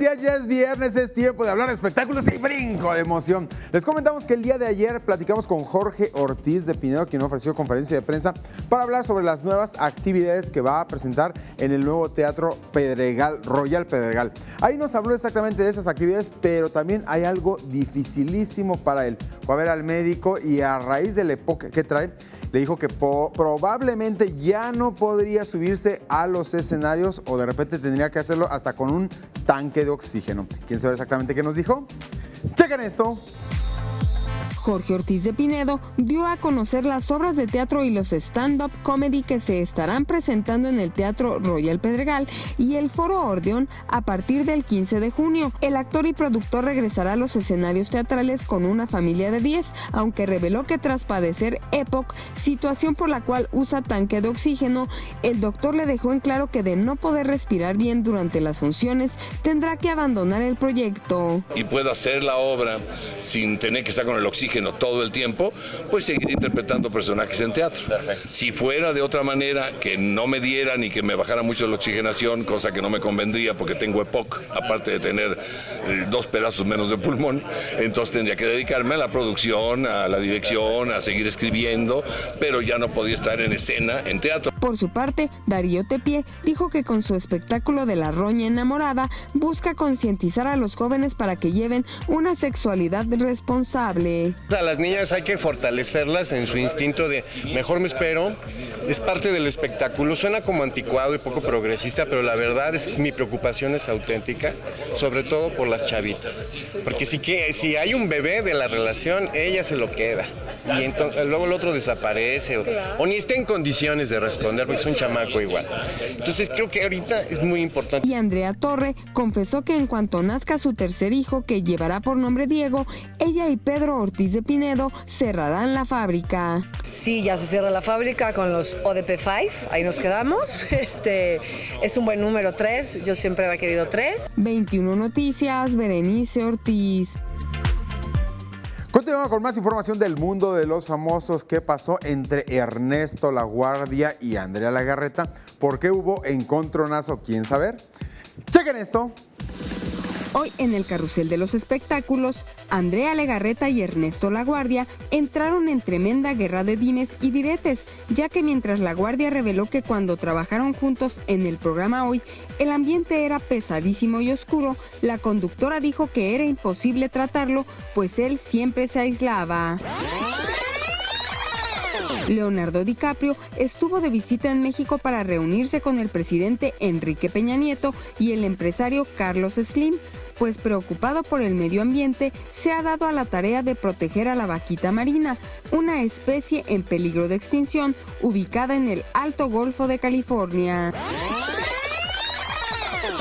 días, ya es viernes, es tiempo de hablar de espectáculos y brinco de emoción. Les comentamos que el día de ayer platicamos con Jorge Ortiz de Pinedo, quien ofreció conferencia de prensa para hablar sobre las nuevas actividades que va a presentar en el nuevo Teatro Pedregal, Royal Pedregal. Ahí nos habló exactamente de esas actividades, pero también hay algo dificilísimo para él. Fue a ver al médico y a raíz del EPOC que trae, le dijo que probablemente ya no podría subirse a los escenarios o de repente tendría que hacerlo hasta con un tanque de oxígeno. ¿Quién sabe exactamente qué nos dijo? ¡Chequen esto! Jorge Ortiz de Pinedo dio a conocer las obras de teatro y los stand-up comedy que se estarán presentando en el Teatro Royal Pedregal y el Foro Ordeón a partir del 15 de junio. El actor y productor regresará a los escenarios teatrales con una familia de 10, aunque reveló que tras padecer EPOC, situación por la cual usa tanque de oxígeno, el doctor le dejó en claro que de no poder respirar bien durante las funciones, tendrá que abandonar el proyecto. Y puedo hacer la obra sin tener que estar con el oxígeno todo el tiempo, pues seguir interpretando personajes en teatro. Perfecto. Si fuera de otra manera, que no me dieran y que me bajara mucho la oxigenación, cosa que no me convendría porque tengo EPOC, aparte de tener 2 pedazos menos de pulmón, entonces tendría que dedicarme a la producción, a la dirección, a seguir escribiendo, pero ya no podía estar en escena en teatro. Por su parte, Darío Tepié dijo que con su espectáculo de La Roña Enamorada busca concientizar a los jóvenes para que lleven una sexualidad responsable. A las niñas hay que fortalecerlas en su instinto de mejor me espero, es parte del espectáculo, suena como anticuado y poco progresista, pero la verdad es que mi preocupación es auténtica, sobre todo por las chavitas, porque si hay un bebé de la relación, ella se lo queda y entonces, luego el otro desaparece o ni está en condiciones de responder porque es un chamaco igual. Entonces creo que ahorita es muy importante. Y Andrea Torre confesó que en cuanto nazca su tercer hijo, que llevará por nombre Diego, ella y Pedro Ortiz de Pinedo cerrarán la fábrica. Sí, ya se cierra la fábrica con los ODP5, ahí nos quedamos. Es un buen número 3, yo siempre había querido 3. 21 Noticias, Berenice Ortiz. Continuamos con más información del mundo de los famosos. ¿Qué pasó entre Ernesto La Guardia y Andrea Legarreta? ¿Por qué hubo encontronazo? ¿Quién saber? ¡Chequen esto! Hoy en el carrusel de los espectáculos, Andrea Legarreta y Ernesto La Guardia entraron en tremenda guerra de dimes y diretes, ya que mientras La Guardia reveló que cuando trabajaron juntos en el programa Hoy, el ambiente era pesadísimo y oscuro, la conductora dijo que era imposible tratarlo, pues él siempre se aislaba. Leonardo DiCaprio estuvo de visita en México para reunirse con el presidente Enrique Peña Nieto y el empresario Carlos Slim, pues preocupado por el medio ambiente, se ha dado a la tarea de proteger a la vaquita marina, una especie en peligro de extinción ubicada en el Alto Golfo de California.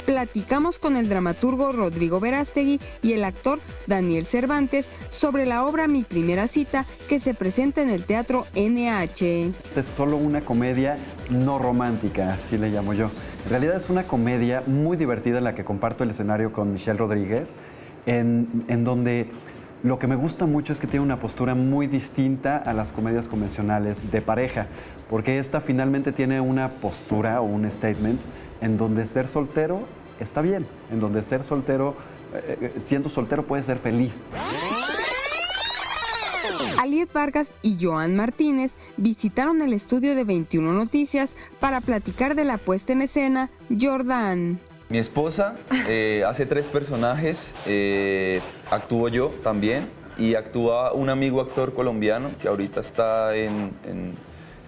Platicamos con el dramaturgo Rodrigo Verástegui y el actor Daniel Cervantes sobre la obra Mi Primera Cita, que se presenta en el Teatro NH. Es solo una comedia no romántica, así le llamo yo. En realidad es una comedia muy divertida en la que comparto el escenario con Michelle Rodríguez, en donde lo que me gusta mucho es que tiene una postura muy distinta a las comedias convencionales de pareja, porque esta finalmente tiene una postura o un statement en donde ser soltero está bien, en donde ser soltero, siendo soltero puede ser feliz. Aliet Vargas y Joan Martínez visitaron el estudio de 21 Noticias para platicar de la puesta en escena Jordán. Mi esposa hace 3 personajes, actúo yo también y actúa un amigo actor colombiano que ahorita está en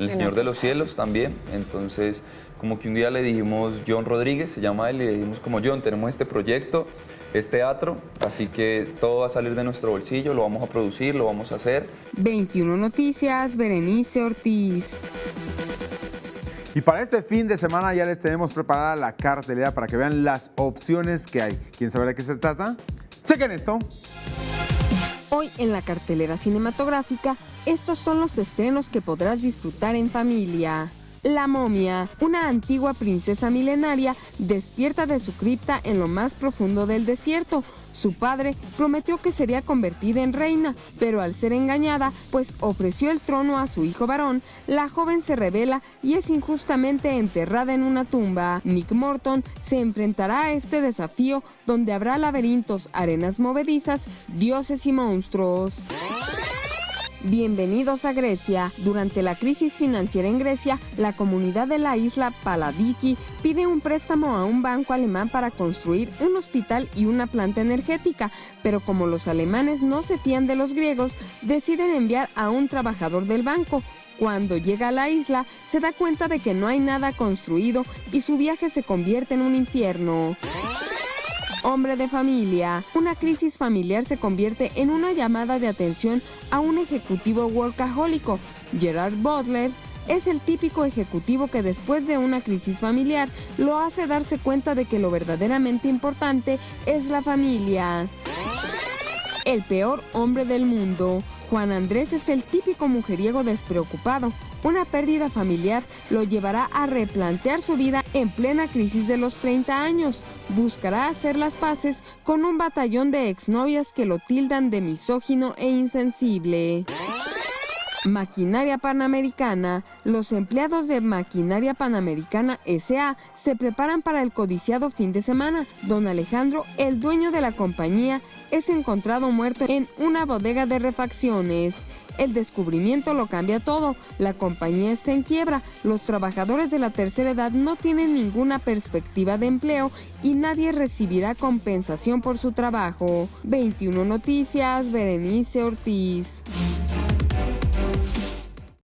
El Señor de los Cielos también, entonces como que un día le dijimos, John Rodríguez se llama él, y le dijimos como John, tenemos este proyecto, es teatro, así que todo va a salir de nuestro bolsillo, lo vamos a producir, lo vamos a hacer. 21 Noticias, Berenice Ortiz. Y para este fin de semana ya les tenemos preparada la cartelera para que vean las opciones que hay. ¿Quién sabe de qué se trata? ¡Chequen esto! Hoy en la cartelera cinematográfica, estos son los estrenos que podrás disfrutar en familia. La momia, una antigua princesa milenaria, despierta de su cripta en lo más profundo del desierto. Su padre prometió que sería convertida en reina, pero al ser engañada, pues ofreció el trono a su hijo varón, la joven se rebela y es injustamente enterrada en una tumba. Nick Morton se enfrentará a este desafío donde habrá laberintos, arenas movedizas, dioses y monstruos. Bienvenidos a Grecia. Durante la crisis financiera en Grecia, la comunidad de la isla Paladiki pide un préstamo a un banco alemán para construir un hospital y una planta energética, pero como los alemanes no se fían de los griegos, deciden enviar a un trabajador del banco. Cuando llega a la isla, se da cuenta de que no hay nada construido y su viaje se convierte en un infierno. Hombre de familia. Una crisis familiar se convierte en una llamada de atención a un ejecutivo workahólico. Gerard Butler es el típico ejecutivo que después de una crisis familiar lo hace darse cuenta de que lo verdaderamente importante es la familia. El peor hombre del mundo. Juan Andrés es el típico mujeriego despreocupado. Una pérdida familiar lo llevará a replantear su vida en plena crisis de los 30 años. Buscará hacer las paces con un batallón de exnovias que lo tildan de misógino e insensible. Maquinaria Panamericana. Los empleados de Maquinaria Panamericana S.A. se preparan para el codiciado fin de semana. Don Alejandro, el dueño de la compañía, es encontrado muerto en una bodega de refacciones. El descubrimiento lo cambia todo. La compañía está en quiebra. Los trabajadores de la tercera edad no tienen ninguna perspectiva de empleo y nadie recibirá compensación por su trabajo. 21 Noticias, Berenice Ortiz.